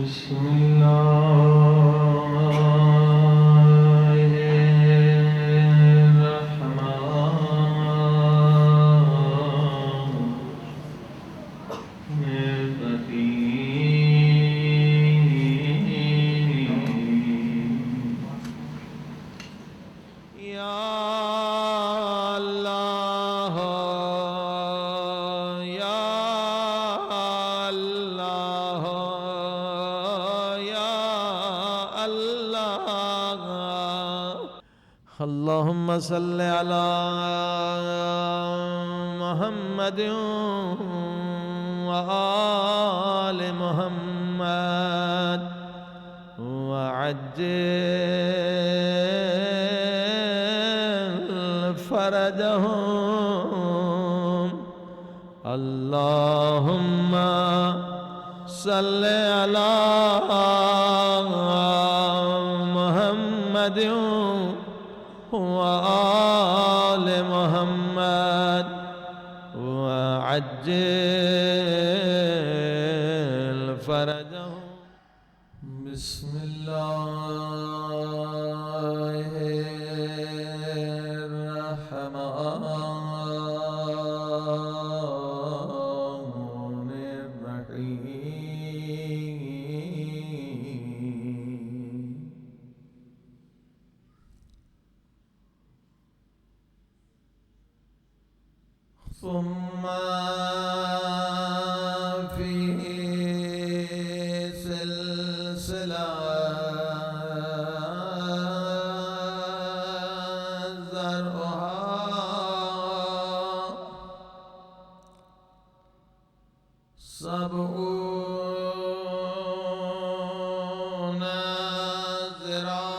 بسم الله الرحمن الرحيم یا اللہ یا اللہ یا اللہ اللہم صلی علی محمد وآل محمد وعجل فرجهم اللهم صل على محمد وآل محمد وعجل فرجهم بسم الله الرحمن الرحيم ثم فيه سلسلة زرعها 70 ذراعا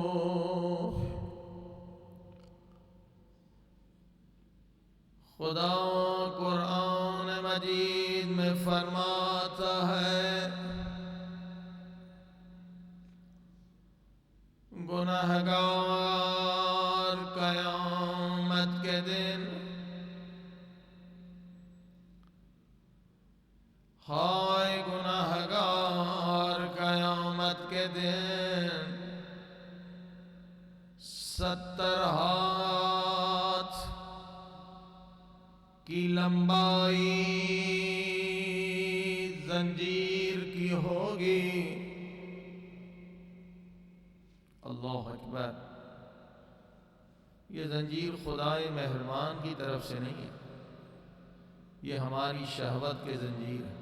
فاسلكوه خدا قرآن مجید میں فرماتا ہے گناہگار قیامت کے دن ہائے گناہگار قیامت کے دن 70 ہاتھ کی لمبائی زنجیر کی ہوگی اللہ اکبر یہ زنجیر خدائے مہربان کی طرف سے نہیں ہے یہ ہماری شہوت کے زنجیر ہے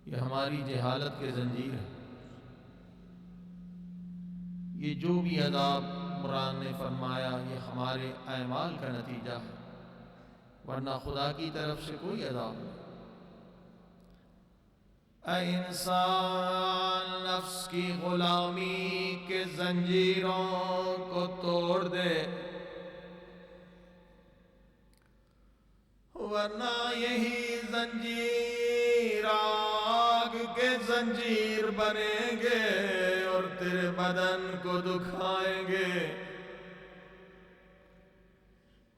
یہ ہماری جہالت کے زنجیر ہے یہ جو بھی عذاب قرآن نے فرمایا یہ ہمارے اعمال کا نتیجہ ہے ورنہ خدا کی طرف سے کوئی عذاب نہیں اے انسان نفس کی غلامی کے زنجیروں کو توڑ دے ورنہ یہی زنجیر آگ کے زنجیر بنیں گے اور تیرے بدن کو دکھائیں گے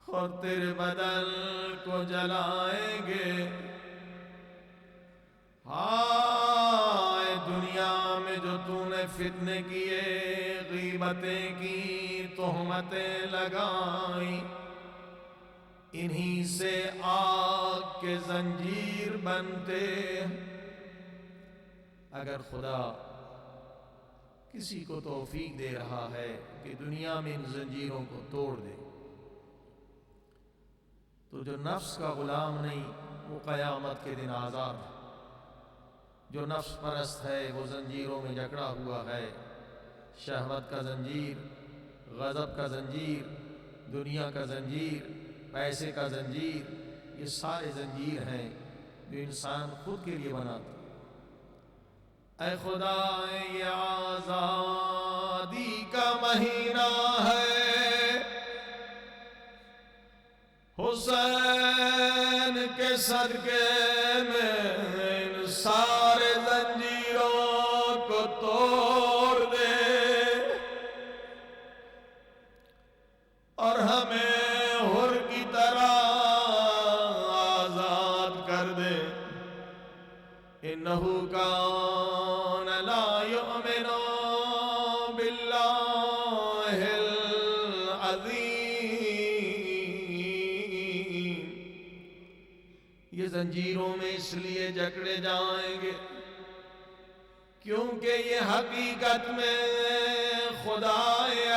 اور تیرے بدن کو جلائیں گے ہائے دنیا میں جو تو نے فتنے کیے غیبتیں کی تہمتیں لگائیں انہی سے آگ کے زنجیر بنتے اگر خدا کسی کو توفیق دے رہا ہے کہ دنیا میں ان زنجیروں کو توڑ دے تو جو نفس کا غلام نہیں وہ قیامت کے دن آزاد ہے جو نفس پرست ہے وہ زنجیروں میں جکڑا ہوا ہے شہوت کا زنجیر غضب کا زنجیر دنیا کا زنجیر پیسے کا زنجیر یہ سارے زنجیر ہیں جو انسان خود کے لیے بناتا اے خدا یہ آزادی کا مہینہ ہے حسین کے صدقے میں ان سارے زنجیروں کو توڑ كان لا يؤمن بالله العظيم. یہ زنجیروں میں اس لیے جکڑے جائیں گے کیونکہ یہ حقیقت میں خدا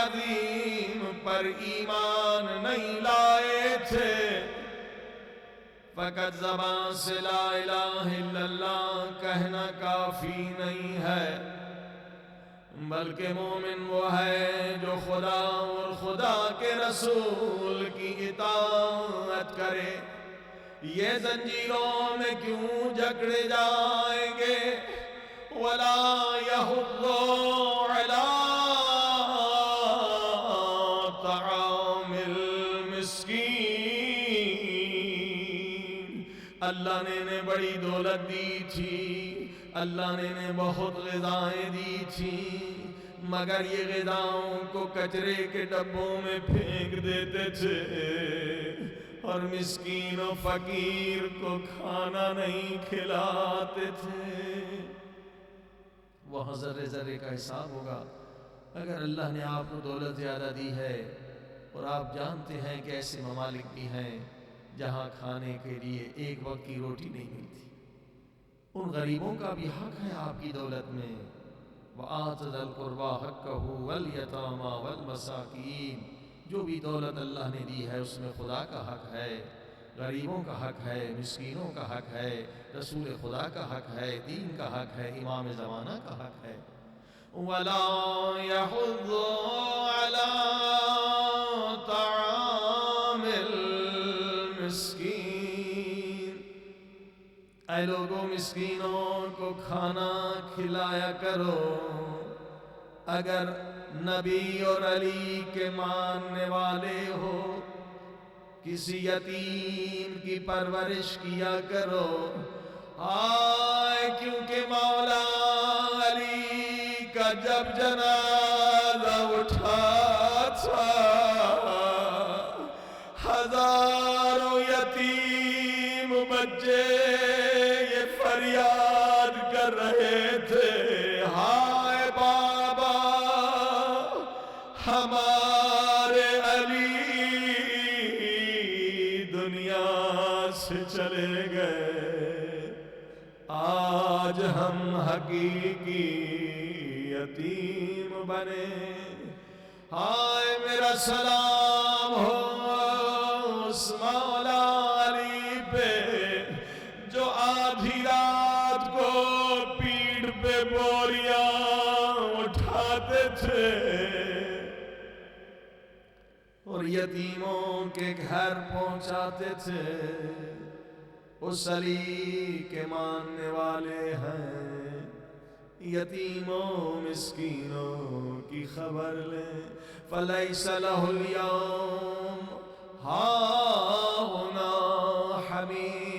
عظیم پر ایمان نہیں لائے تھے. فقط زبان سے لا الہ الا اللہ کہنا کافی نہیں ہے، بلکہ مومن وہ ہے جو خدا اور خدا کے رسول کی اطاعت کرے. یہ زنجیروں میں کیوں جکڑے جائیں گے؟ وَلَا يَحُضُّ عَلَىٰ طَعَامِ الْمِسْكِينِ. اللہ نے انہیں بڑی دولت دی تھی، اللہ نے انہیں بہت غذائیں دی تھی، مگر یہ غذاؤں کو کچرے کے ڈبوں میں پھینک دیتے تھے اور مسکین و فقیر کو کھانا نہیں کھلاتے تھے. وہاں ذرے ذرے کا حساب ہوگا. اگر اللہ نے آپ کو دولت زیادہ دی ہے اور آپ جانتے ہیں کہ ایسے ممالک بھی ہیں جہاں کھانے کے لیے ایک وقت کی روٹی نہیں ملتی، ان غریبوں کا بھی حق ہے آپ کی دولت میں. وَآتَ ذَا الْقُرْبَىٰ حَقَّهُ وَالْيَتَامَىٰ وَالْمَسَاكِينَ. جو بھی دولت اللہ نے دی ہے اس میں خدا کا حق ہے، غریبوں کا حق ہے، مسکینوں کا حق ہے، رسول خدا کا حق ہے، دین کا حق ہے، امام زمانہ کا حق ہے. وَلَا يَحُضُّ عَلَىٰ طَعَامِ الْمِسْكِينِ. اے لوگوں، مسکینوں کو کھانا کھلایا کرو. اگر نبی اور علی کے ماننے والے ہو، کسی یتیم کی پرورش کیا کرو. کیونکہ مولا علی کا جب جنازہ اٹھا تھا، ہزاروں یتیم بچے یہ فریاد کر رہے تھے، ہائے بابا ہمارے علی دنیا سے چلے گئے، آج ہم حقیقی یتیم بنے. ہائے میرا سلام ہو اس مولا علی پہ جو آدھی رات کو پیٹھ پہ بوریاں اٹھاتے تھے اور یتیموں کے گھر پہنچاتے تھے. اس علی کے ماننے والے ہیں، یتیموں مسکینوں کی خبر لیں. فَلَيْسَ لَهُ الْيَوْمَ هَاهُنَا حَمِيمٌ.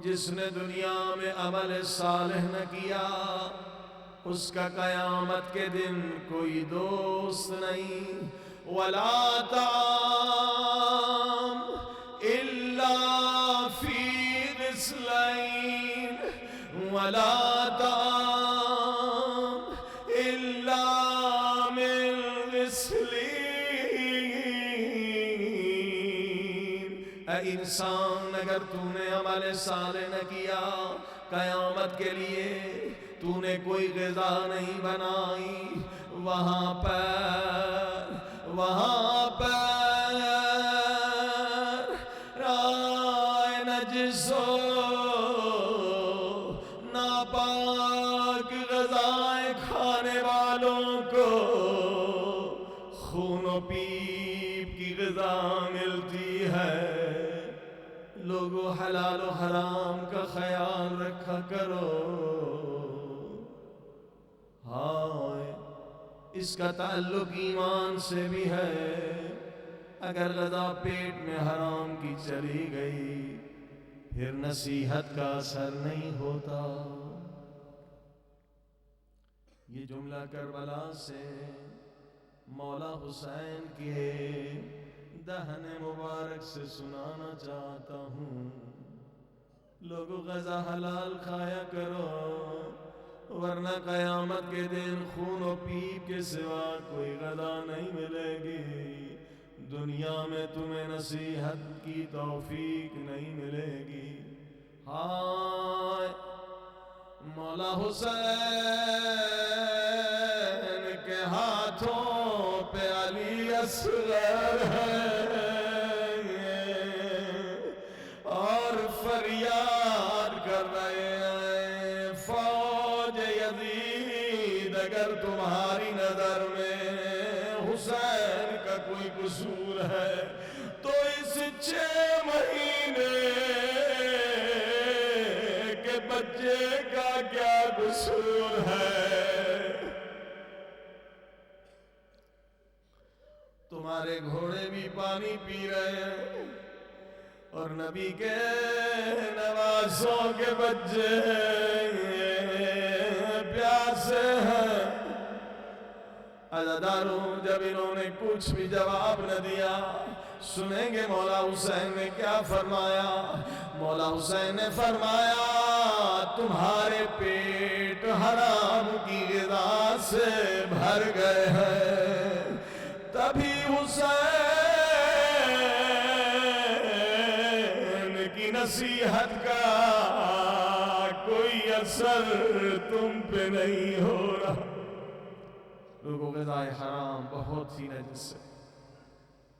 جس نے دنیا میں عمل صالح نہ کیا اس کا قیامت کے دن کوئی دوست نہیں. وَلَا طَعَامٌ إِلَّا فِي غِسْلَيْنِ. وَلَا طَعَامٌ إِلَّا مِنْ غِسْلِينٍ. اے انسان، اگر تو نے عمل صالح نہ کیا، قیامت کے لیے تو نے کوئی غذا نہیں بنائی، وہاں پر رائے نجس و ناپاک غذائیں کھانے والوں کو خون و پیپ کی غذا ملتی ہے. لوگوں، حلال و حرام کا خیال رکھا کرو. اس کا تعلق ایمان سے بھی ہے. اگر غذا پیٹ میں حرام کی چلی گئی پھر نصیحت کا اثر نہیں ہوتا. یہ جملہ کربلا سے مولا حسین کے دہن مبارک سے سنانا چاہتا ہوں، لوگوں غذا حلال کھایا کرو، ورنہ قیامت کے دن خون و پیپ کے سوا کوئی غذا نہیں ملے گی، دنیا میں تمہیں نصیحت کی توفیق نہیں ملے گی۔ ہائے مولا حسین کے ہاتھوں پہ علی اصغر ہے اور فریاد کر رہے ہیں، فوج یزید اگر تمہاری نظر میں حسین کا کوئی قصور ہے تو اس 6 مہینے کے بچے کا کیا قصور ہے؟ تمہارے گھوڑے بھی پانی پی رہے ہیں اور نبی کے نوازوں کے بچے پیاسے ہیں۔ عزاداروں، جب انہوں نے کچھ بھی جواب نہ دیا، سنیں گے مولا حسین نے کیا فرمایا۔ مولا حسین نے فرمایا تمہارے پیٹ حرام کی غذا سے بھر گئے ہیں۔ تبھی حسین کی نصیحت کا کوئی اثر تم پہ نہیں ہو رہا۔ لوگوں غذائے حرام بہت سی نجس سے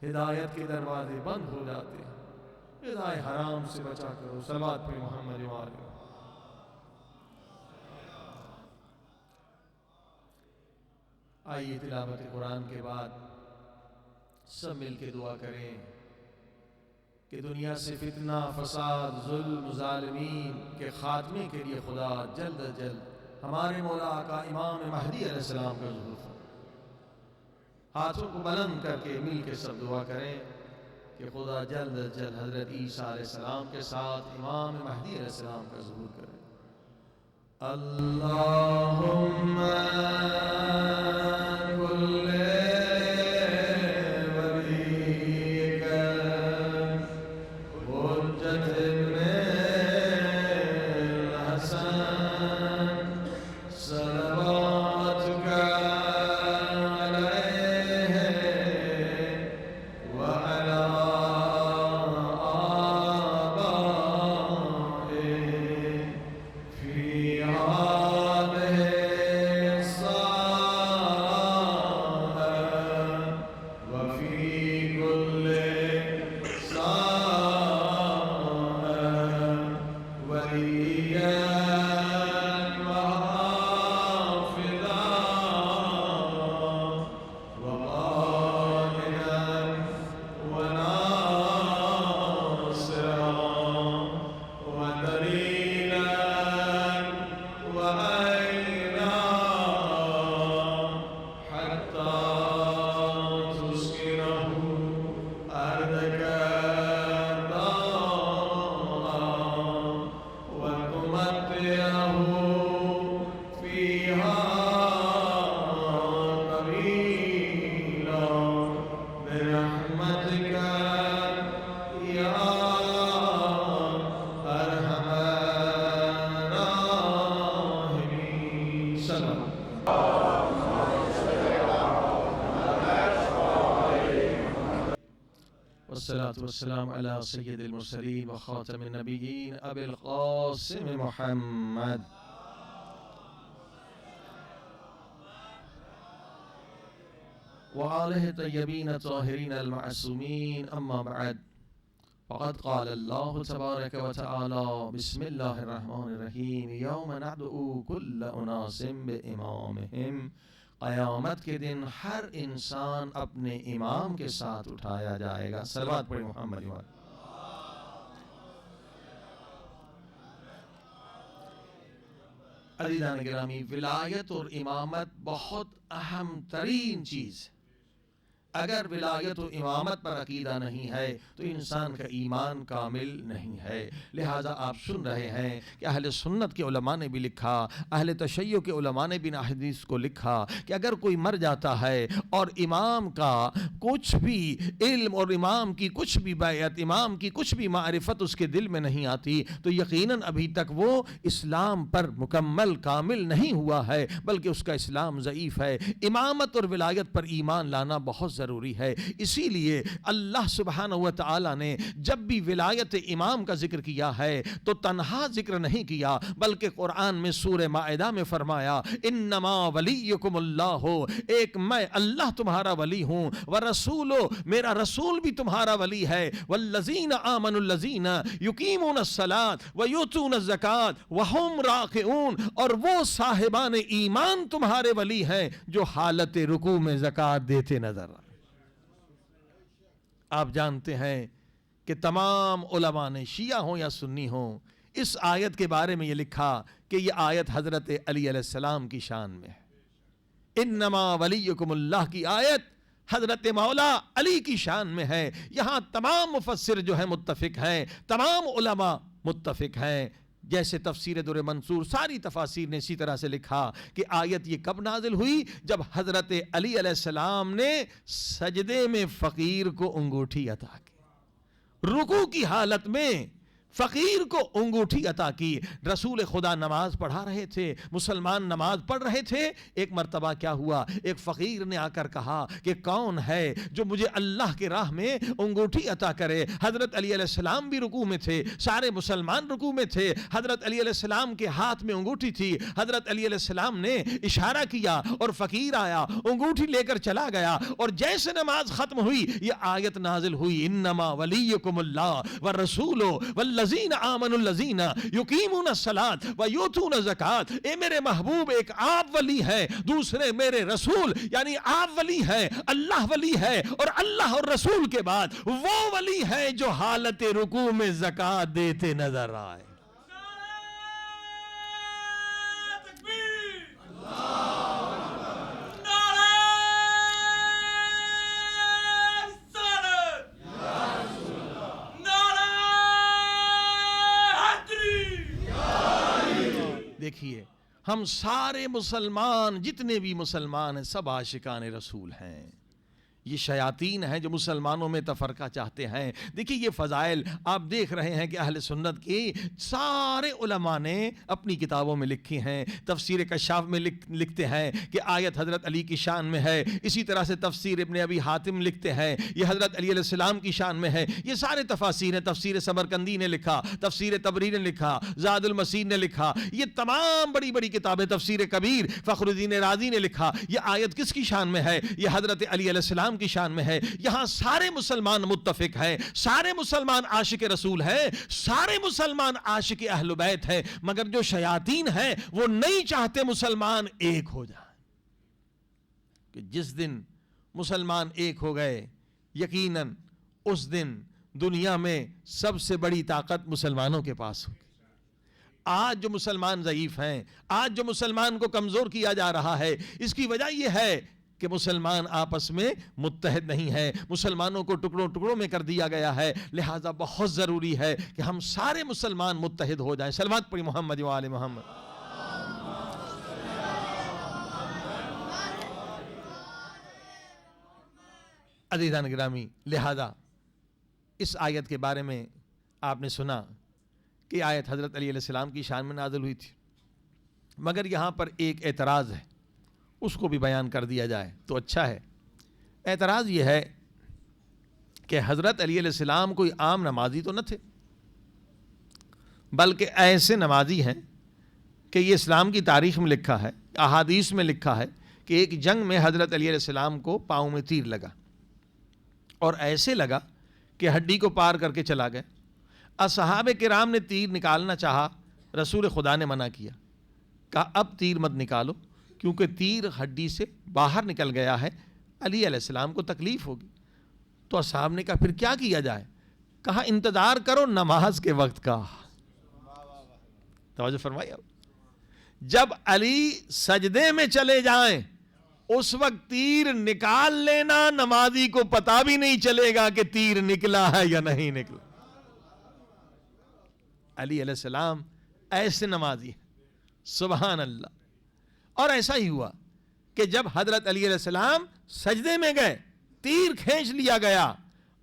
ہدایت کے دروازے بند ہو جاتے ہیں، غذائے حرام سے بچا کرو۔ صلوات پہ محمد وآلہ۔ آئیے تلاوت قرآن کے بعد سب مل کے دعا کریں کہ دنیا سے فتنہ، فساد، ظلم، ظالمین کے خاتمے کے لیے خدا جلد از جلد ہمارے مولا آقا امام مہدی علیہ السلام کا ظہور فرمائے۔ ہاتھوں کو بلند کر کے مل کے سب دعا کریں کہ خدا جلد از جلد حضرت عیسیٰ علیہ السلام کے ساتھ امام مہدی علیہ السلام کا ظہور کرے۔ اللہم کل ولیک حجت ابن الحسن صلواتک والصلاة والسلام على سيد المرسلين وخاتم النبيين أبي القاسم محمد وآله الطيبين الطاهرين المعصومين، أما بعد، فقد قال الله تبارك وتعالى: بسم الله الرحمن الرحيم يوم ندعو كل أناس بإمامهم۔ قیامت کے دن ہر انسان اپنے امام کے ساتھ اٹھایا جائے گا۔ صلوات پڑھیں محمد وآلہ۔ عزیزان گرامی، ولایت اور امامت بہت اہم ترین چیز ہے۔ اگر ولایت و امامت پر عقیدہ نہیں ہے تو انسان کا ایمان کامل نہیں ہے۔ لہٰذا آپ سن رہے ہیں کہ اہل سنت کے علماء نے بھی لکھا، اہل تشیع کے علماء نے بھی حدیث کو لکھا کہ اگر کوئی مر جاتا ہے اور امام کا کچھ بھی علم اور امام کی کچھ بھی بیعت، امام کی کچھ بھی معرفت اس کے دل میں نہیں آتی تو یقیناً ابھی تک وہ اسلام پر مکمل کامل نہیں ہوا ہے، بلکہ اس کا اسلام ضعیف ہے۔ امامت اور ولایت پر ایمان لانا بہت ضروری ہے۔ اسی لیے اللہ سبحانہ و تعالی نے جب بھی ولایت امام کا ذکر کیا ہے تو تنہا ذکر نہیں کیا، بلکہ قرآن میں سورہ مائدہ میں فرمایا انما ولیکم اللہ، ایک میں اللہ تمہارا ولی ہوں، ورسولو میرا رسول بھی تمہارا ولی ہے، والذین آمنوا الذین یقیمون الصلاۃ ویؤتون الزکاۃ وہم راکعون، اور وہ صاحبان ایمان تمہارے ولی ہیں جو حالت رکوع میں زکوٰۃ دیتے نظر آئے۔ آپ جانتے ہیں کہ تمام علماء نے شیعہ ہوں یا سنی ہوں اس آیت کے بارے میں یہ لکھا کہ یہ آیت حضرت علی علیہ السلام کی شان میں ہے۔ انما ولیکم اللہ کی آیت حضرت مولا علی کی شان میں ہے۔ یہاں تمام مفسر جو ہیں متفق ہیں، تمام علماء متفق ہیں۔ جیسے تفسیر در منصور، ساری تفاسیر نے اسی طرح سے لکھا کہ آیت یہ کب نازل ہوئی؟ جب حضرت علی علیہ السلام نے سجدے میں فقیر کو انگوٹھی عطا کی، رکوع کی حالت میں فقیر کو انگوٹھی عطا کی۔ رسول خدا نماز پڑھا رہے تھے، مسلمان نماز پڑھ رہے تھے، ایک مرتبہ کیا ہوا، ایک فقیر نے آ کر کہا کہ کون ہے جو مجھے اللہ کے راہ میں انگوٹھی عطا کرے۔ حضرت علی علیہ السلام بھی رکوع میں تھے، سارے مسلمان رکوع میں تھے، حضرت علی علیہ السلام کے ہاتھ میں انگوٹھی تھی، حضرت علی علیہ السلام نے اشارہ کیا اور فقیر آیا، انگوٹھی لے کر چلا گیا، اور جیسے نماز ختم ہوئی یہ آیت نازل ہوئی انما ولیکم اللہ والرسول والذین آمنوا الذین یقیمون الصلاۃ ویؤتون الزکاۃ۔ اے میرے محبوب، ایک آپ ولی ہے، دوسرے میرے رسول، یعنی آپ ولی ہے، اللہ ولی ہے، اور اللہ اور رسول کے بعد وہ ولی ہے جو حالت رکوع میں زکوٰۃ دیتے نظر آئے۔ دیکھیے ہم سارے مسلمان، جتنے بھی مسلمان ہیں، سب عاشقان رسول ہیں۔ یہ شیاطین ہیں جو مسلمانوں میں تفرقہ چاہتے ہیں۔ دیکھیے یہ فضائل آپ دیکھ رہے ہیں کہ اہل سنت کی سارے علماء نے اپنی کتابوں میں لکھی ہیں۔ تفسیر کشاف میں لکھتے ہیں کہ آیت حضرت علی کی شان میں ہے، اسی طرح سے تفسیر ابن ابی حاتم لکھتے ہیں یہ حضرت علی علیہ السلام کی شان میں ہے۔ یہ سارے تفاسیر ہیں، تفسیر سمرقندی نے لکھا، تفسیر تبری نے لکھا، زاد المسیر نے لکھا، یہ تمام بڑی بڑی کتابیں، تفسیر کبیر فخر الدین رازی نے لکھا۔ یہ آیت کس کی شان میں ہے؟ یہ حضرت علی علیہ السلام کی شان میں ہے۔ یہاں سارے مسلمان متفق ہیں، سارے مسلمان عاشق رسول ہیں، سارے مسلمان عاشق اہل بیت ہیں، مگر جو شیاطین ہیں وہ نہیں چاہتے مسلمان ایک ہو جائیں۔ کہ جس دن مسلمان ایک ہو گئے یقیناً اس دن دنیا میں سب سے بڑی طاقت مسلمانوں کے پاس ہوگی۔ آج جو مسلمان ضعیف ہیں، آج جو مسلمان کو کمزور کیا جا رہا ہے، اس کی وجہ یہ ہے کہ مسلمان آپس میں متحد نہیں ہے، مسلمانوں کو ٹکڑوں ٹکڑوں میں کر دیا گیا ہے۔ لہٰذا بہت ضروری ہے کہ ہم سارے مسلمان متحد ہو جائیں۔ صلوات پڑھی محمد و آل محمد۔ عزیزان گرامی، لہذا اس آیت کے بارے میں آپ نے سنا کہ آیت حضرت علی علیہ السلام کی شان میں نازل ہوئی تھی، مگر یہاں پر ایک اعتراض ہے، اس کو بھی بیان کر دیا جائے تو اچھا ہے۔ اعتراض یہ ہے کہ حضرت علی علیہ السلام کوئی عام نمازی تو نہ تھے، بلکہ ایسے نمازی ہیں کہ یہ اسلام کی تاریخ میں لکھا ہے، احادیث میں لکھا ہے کہ ایک جنگ میں حضرت علی علیہ السلام کو پاؤں میں تیر لگا، اور ایسے لگا کہ ہڈی کو پار کر کے چلا گئے۔ اصحاب کرام نے تیر نکالنا چاہا، رسول خدا نے منع کیا، کہا اب تیر مت نکالو کیونکہ تیر ہڈی سے باہر نکل گیا ہے، علی علیہ السلام کو تکلیف ہوگی۔ تو اصحاب نے کہا پھر کیا کیا جائے؟ کہا انتظار کرو نماز کے وقت کا۔ توجہ فرمائی، اب جب علی سجدے میں چلے جائیں اس وقت تیر نکال لینا نمازی کو پتا بھی نہیں چلے گا کہ تیر نکلا ہے یا نہیں نکلا. علی علیہ السلام ایسے نمازی ہیں. سبحان اللہ. اور ایسا ہی ہوا کہ جب حضرت علی علیہ السلام سجدے میں گئے, تیر کھینچ لیا گیا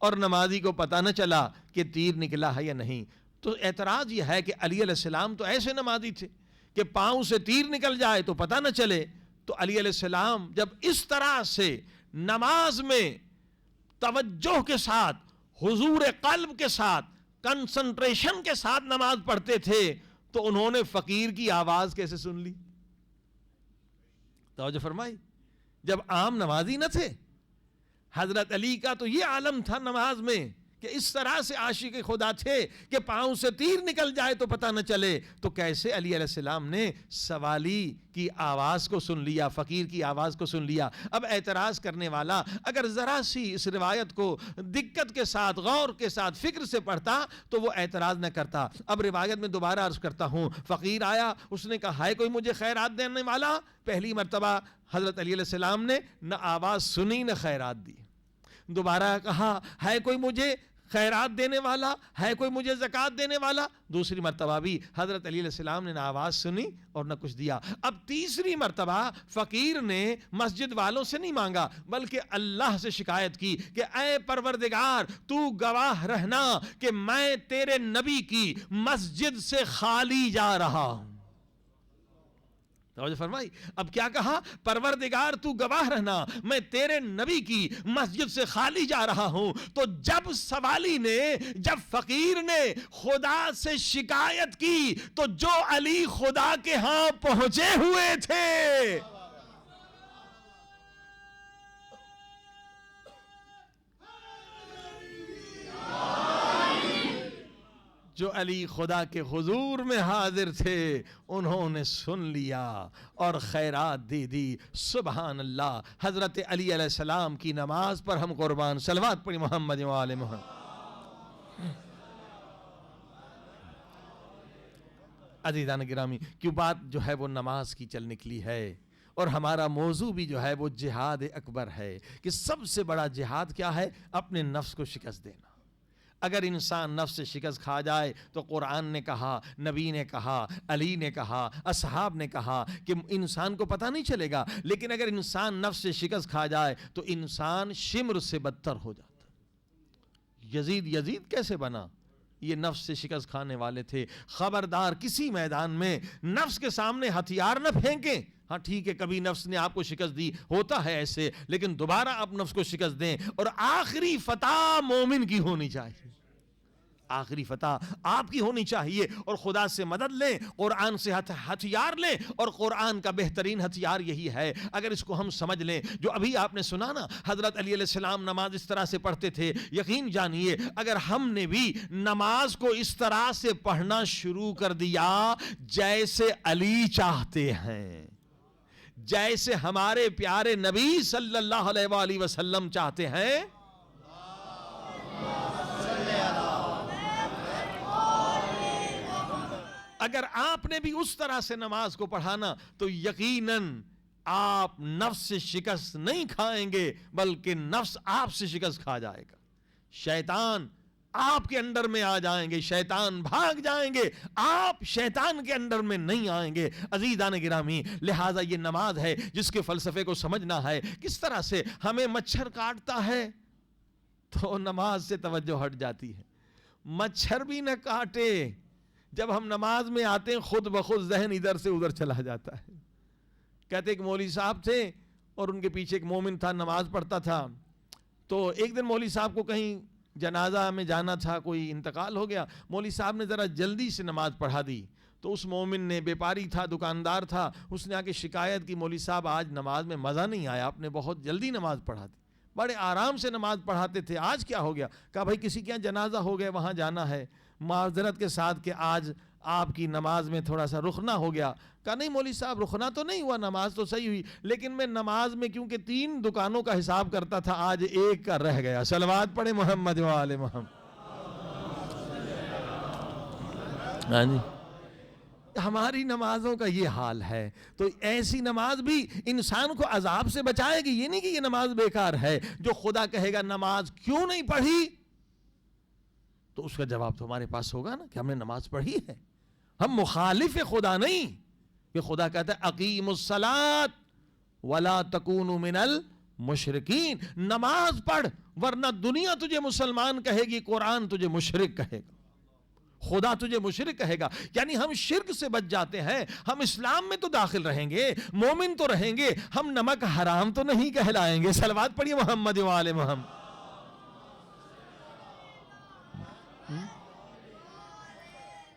اور نمازی کو پتا نہ چلا کہ تیر نکلا ہے یا نہیں. تو اعتراض یہ ہے کہ علی علیہ السلام تو ایسے نمازی تھے کہ پاؤں سے تیر نکل جائے تو پتا نہ چلے. تو علی علیہ السلام جب اس طرح سے نماز میں توجہ کے ساتھ, حضور قلب کے ساتھ, کنسنٹریشن کے ساتھ نماز پڑھتے تھے تو انہوں نے فقیر کی آواز کیسے سن لی؟ توجہ فرمائی. جب عام نمازی نہ تھے, حضرت علی کا تو یہ عالم تھا نماز میں کہ اس طرح سے عاشق خدا تھے کہ پاؤں سے تیر نکل جائے تو پتہ نہ چلے. تو کیسے علی علیہ السلام نے سوالی کی آواز کو سن لیا, فقیر کی آواز کو سن لیا؟ اب اعتراض کرنے والا اگر ذرا سی اس روایت کو دقت کے ساتھ, غور کے ساتھ, فکر سے پڑھتا تو وہ اعتراض نہ کرتا. اب روایت میں دوبارہ عرض کرتا ہوں, فقیر آیا, اس نے کہا ہے کوئی مجھے خیرات دینے والا؟ پہلی مرتبہ حضرت علی علیہ السلام نے نہ آواز سنی نہ خیرات دی. دوبارہ کہا ہے کوئی مجھے خیرات دینے والا, ہے کوئی مجھے زکوٰۃ دینے والا؟ دوسری مرتبہ بھی حضرت علی علیہ السلام نے نہ آواز سنی اور نہ کچھ دیا. اب تیسری مرتبہ فقیر نے مسجد والوں سے نہیں مانگا بلکہ اللہ سے شکایت کی کہ اے پروردگار تو گواہ رہنا کہ میں تیرے نبی کی مسجد سے خالی جا رہا ہوں. توجہ فرمائی. اب کیا کہا؟ پروردگار تو گواہ رہنا میں تیرے نبی کی مسجد سے خالی جا رہا ہوں. تو جب سوالی نے, جب فقیر نے خدا سے شکایت کی تو جو علی خدا کے ہاں پہنچے ہوئے تھے, جو علی خدا کے حضور میں حاضر تھے, انہوں نے سن لیا اور خیرات دے دی. سبحان اللہ. حضرت علی علیہ السلام کی نماز پر ہم قربان. صلوات پڑھی محمد و آل محمد. عزیزان گرامی, کیوں بات جو ہے وہ نماز کی چل نکلی ہے اور ہمارا موضوع بھی جو ہے وہ جہاد اکبر ہے کہ سب سے بڑا جہاد کیا ہے؟ اپنے نفس کو شکست دینا. اگر انسان نفس سے شکست کھا جائے تو قرآن نے کہا, نبی نے کہا, علی نے کہا, اصحاب نے کہا کہ انسان کو پتہ نہیں چلے گا, لیکن اگر انسان نفس سے شکست کھا جائے تو انسان شمر سے بدتر ہو جاتا. یزید کیسے بنا؟ یہ نفس سے شکست کھانے والے تھے. خبردار کسی میدان میں نفس کے سامنے ہتھیار نہ پھینکیں. ہاں ٹھیک ہے, کبھی نفس نے آپ کو شکست دی, ہوتا ہے ایسے, لیکن دوبارہ آپ نفس کو شکست دیں. اور آخری فتح مومن کی ہونی چاہیے, آخری فتح آپ کی ہونی چاہیے. اور خدا سے مدد لیں, قرآن سے ہتھیار لیں, اور قرآن کا بہترین ہتھیار یہی ہے. اگر اس کو ہم سمجھ لیں, جو ابھی آپ نے سنا نا, حضرت علی علیہ السلام نماز اس طرح سے پڑھتے تھے, یقین جانیے اگر ہم نے بھی نماز کو اس طرح سے پڑھنا شروع کر دیا جیسے علی چاہتے ہیں, جیسے ہمارے پیارے نبی صلی اللہ علیہ وآلہ وسلم چاہتے ہیں, اگر آپ نے بھی اس طرح سے نماز کو پڑھانا تو یقیناً آپ نفس سے شکست نہیں کھائیں گے بلکہ نفس آپ سے شکست کھا جائے گا. شیطان آپ کے انڈر میں آ جائیں گے, شیطان بھاگ جائیں گے, آپ شیطان کے انڈر میں نہیں آئیں گے. عزیزان گرامی, لہٰذا یہ نماز ہے جس کے فلسفے کو سمجھنا ہے. کس طرح سے ہمیں مچھر کاٹتا ہے تو نماز سے توجہ ہٹ جاتی ہے. مچھر بھی نہ کاٹے, جب ہم نماز میں آتے ہیں خود بخود ذہن ادھر سے ادھر چلا جاتا ہے. کہتے ایک مولوی صاحب تھے اور ان کے پیچھے ایک مومن تھا, نماز پڑھتا تھا. تو ایک دن مولوی صاحب کو کہیں جنازہ میں جانا تھا, کوئی انتقال ہو گیا. مولوی صاحب نے ذرا جلدی سے نماز پڑھا دی. تو اس مومن نے, بیپاری تھا, دکاندار تھا, اس نے آ کے شکایت کی, مولوی صاحب آج نماز میں مزہ نہیں آیا, آپ نے بہت جلدی نماز پڑھا دی, بڑے آرام سے نماز پڑھاتے تھے, آج کیا ہو گیا؟ کہا بھائی کسی کے یہاں جنازہ ہو گیا, وہاں جانا ہے, معذرت کے ساتھ کہ آج آپ کی نماز میں تھوڑا سا رخنا ہو گیا. کہا نہیں مولوی صاحب, رخنا تو نہیں ہوا, نماز تو صحیح ہوئی, لیکن میں نماز میں کیونکہ 3 دکانوں کا حساب کرتا تھا, آج ایک کا رہ گیا. صلوات پڑھے محمد و آل محمد. ہاں جی, ہماری نمازوں کا یہ حال ہے. تو ایسی نماز بھی انسان کو عذاب سے بچائے گی. یہ نہیں کہ یہ نماز بیکار ہے. جو خدا کہے گا نماز کیوں نہیں پڑھی تو اس کا جواب تو ہمارے پاس ہوگا نا کہ ہم نے نماز پڑھی ہے. ہم مخالف خدا نہیں. کہ خدا کہتا ہے اقیم الصلاۃ ولا تکونوا من المشرکین. نماز پڑھ ورنہ دنیا تجھے مسلمان کہے گی, قرآن تجھے مشرک کہے گا, خدا تجھے مشرک کہے گا. یعنی ہم شرک سے بچ جاتے ہیں. ہم اسلام میں تو داخل رہیں گے, مومن تو رہیں گے, ہم نمک حرام تو نہیں کہلائیں گے. صلوات پڑھیے محمد و آل محمد.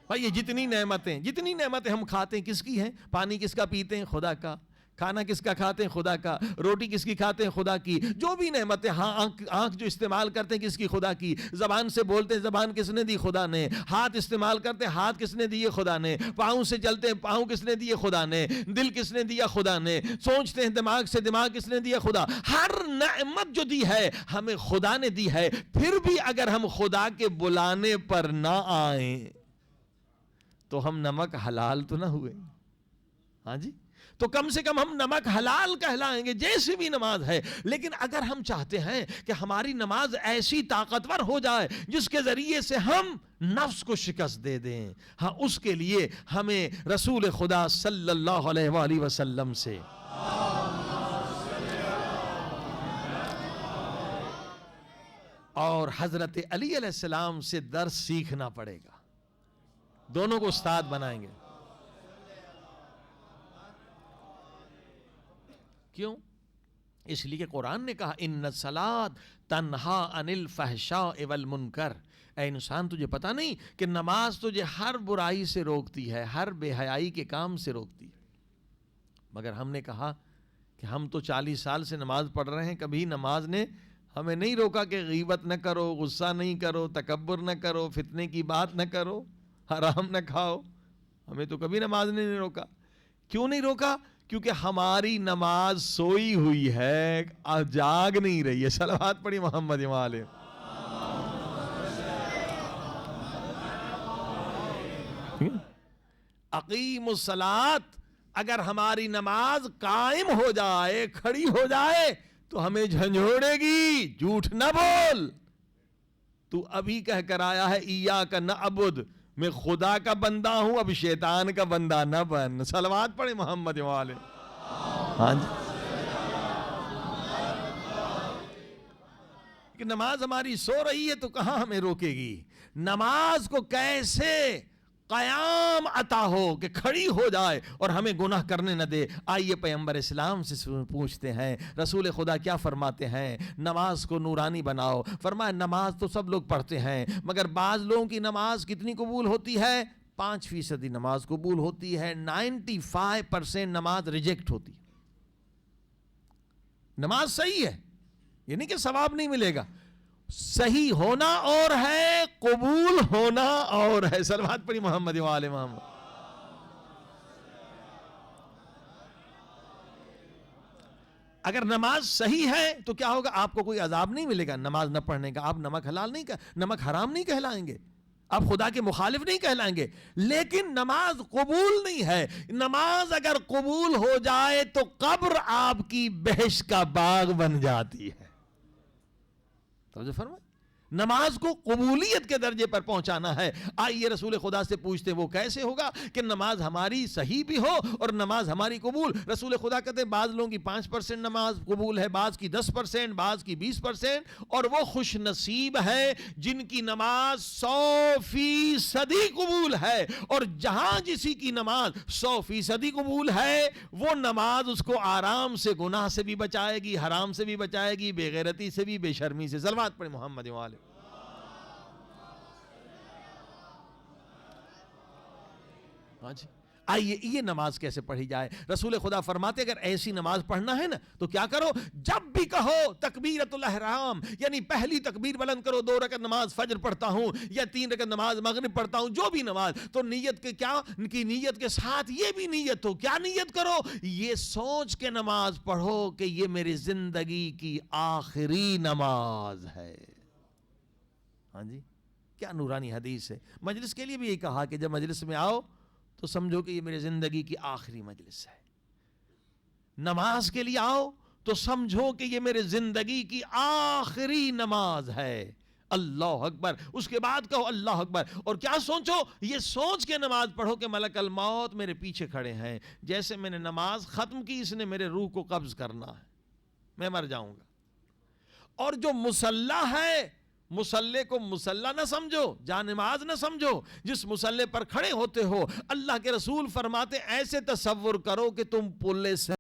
بھائی یہ جتنی نعمتیں ہم کھاتے ہیں کس کی ہیں؟ پانی کس کا پیتے ہیں؟ خدا کا. کھانا کس کا کھاتے ہیں؟ خدا کا. روٹی کس کی کھاتے ہیں؟ خدا کی. جو بھی نعمتیں, ہاں آنکھ جو استعمال کرتے ہیں کس کی؟ خدا کی. زبان سے بولتے ہیں, زبان کس نے دی؟ خدا نے. ہاتھ استعمال کرتے ہیں, ہاتھ کس نے دیے؟ خدا نے. پاؤں سے چلتے ہیں, پاؤں کس نے دیے؟ خدا نے. دل کس نے دیا؟ خدا نے. سوچتے ہیں دماغ سے, دماغ کس نے دیا؟ خدا. ہر نعمت جو دی ہے ہمیں خدا نے دی ہے. پھر بھی اگر ہم خدا کے بلانے پر نہ آئیں تو ہم نمک حلال تو نہ ہوئے. ہاں جی, تو کم سے کم ہم نمک حلال کہلائیں گے جیسی بھی نماز ہے. لیکن اگر ہم چاہتے ہیں کہ ہماری نماز ایسی طاقتور ہو جائے جس کے ذریعے سے ہم نفس کو شکست دے دیں, ہاں اس کے لیے ہمیں رسول خدا صلی اللہ علیہ وآلہ وسلم سے اور حضرت علی علیہ السلام سے درس سیکھنا پڑے گا. دونوں کو استاد بنائیں گے. کیوں؟ اس لیے کہ قرآن نے کہا ان الصلاۃ تنہا عن الفحشاء والمنکر. اے انسان تجھے پتہ نہیں کہ نماز تجھے ہر برائی سے روکتی ہے, ہر بے حیائی کے کام سے روکتی ہے. مگر ہم نے کہا کہ ہم تو 40 سال سے نماز پڑھ رہے ہیں, کبھی نماز نے ہمیں نہیں روکا کہ غیبت نہ کرو, غصہ نہیں کرو, تکبر نہ کرو, فتنے کی بات نہ کرو, حرام نہ کھاؤ. ہمیں تو کبھی نماز نے نہیں روکا. کیوں نہیں روکا؟ کیونکہ ہماری نماز سوئی ہوئی ہے, جاگ نہیں رہی ہے. صلوات پڑھی محمد و آل. اقیم الصلاۃ, اگر ہماری نماز قائم ہو جائے, کھڑی ہو جائے تو ہمیں جھنجھوڑے گی. جھوٹ نہ بول. تو ابھی کہہ کر آیا ہے ایاک نعبد, میں خدا کا بندہ ہوں, اب شیطان کا بندہ نہ بن. صلوات پڑھے محمد و آل. ہاں جی, کہ نماز ہماری سو رہی ہے تو کہاں ہمیں روکے گی. نماز کو کیسے قیام عطا ہو کہ کھڑی ہو جائے اور ہمیں گناہ کرنے نہ دے. آئیے پیغمبر اسلام سے پوچھتے ہیں رسول خدا کیا فرماتے ہیں نماز کو نورانی بناؤ. فرمایا نماز تو سب لوگ پڑھتے ہیں, مگر بعض لوگوں کی نماز کتنی قبول ہوتی ہے؟ 5% نماز قبول ہوتی ہے, 95% نماز ریجیکٹ ہوتی ہے. نماز صحیح ہے, یہ نہیں کہ ثواب نہیں ملے گا. صحیح ہونا اور ہے, قبول ہونا اور ہے. صلوات پڑھی محمد و آل محمد. اگر نماز صحیح ہے تو کیا ہوگا؟ آپ کو کوئی عذاب نہیں ملے گا نماز نہ پڑھنے کا. آپ نمک حرام نہیں کہلائیں گے, آپ خدا کے مخالف نہیں کہلائیں گے. لیکن نماز قبول نہیں ہے. نماز اگر قبول ہو جائے تو قبر آپ کی بہشت کا باغ بن جاتی ہے. توجہ فرمائیں, نماز کو قبولیت کے درجے پر پہنچانا ہے. آئیے رسول خدا سے پوچھتے وہ کیسے ہوگا کہ نماز ہماری صحیح بھی ہو اور نماز ہماری قبول. رسول خدا کہتے ہیں بعض لوگوں کی 5% نماز قبول ہے, بعض کی 10%, بعض کی 20%, اور وہ خوش نصیب ہے جن کی نماز 100% قبول ہے. اور جہاں جسی کی نماز 100% قبول ہے وہ نماز اس کو آرام سے گناہ سے بھی بچائے گی, حرام سے بھی بچائے گی, بے غیرتی سے بھی, بے شرمی سے. صلوات پڑھیں محمد و آل. آئیے یہ نماز کیسے پڑھی جائے. رسول خدا فرماتے اگر ایسی نماز پڑھنا ہے نا تو کیا کرو, جب بھی کہو تکبیرۃ الاحرام, یعنی پہلی تکبیر بلند کرو. 2 رکعت نماز فجر پڑھتا ہوں یا 3 رکعت نماز مغرب پڑھتا ہوں, جو بھی نماز, تو نیت کے کیا کی نیت کے ساتھ یہ بھی نیت ہو. کیا نیت کرو؟ یہ سوچ کے نماز پڑھو کہ یہ میری زندگی کی آخری نماز ہے. ہاں جی, کیا نورانی حدیث ہے. مجلس کے لیے بھی یہ کہا کہ جب مجلس میں آؤ تو سمجھو کہ یہ میری زندگی کی آخری مجلس ہے. نماز کے لیے آؤ تو سمجھو کہ یہ میرے زندگی کی آخری نماز ہے. اللہ اکبر. اس کے بعد کہو اللہ اکبر. اور کیا سوچو؟ یہ سوچ کے نماز پڑھو کہ ملک الموت میرے پیچھے کھڑے ہیں. جیسے میں نے نماز ختم کی اس نے میرے روح کو قبض کرنا ہے, میں مر جاؤں گا. اور جو مصلی ہے, مصلی کو مصلی نہ سمجھو, جا نماز نہ سمجھو. جس مصلی پر کھڑے ہوتے ہو اللہ کے رسول فرماتے ایسے تصور کرو کہ تم پل سے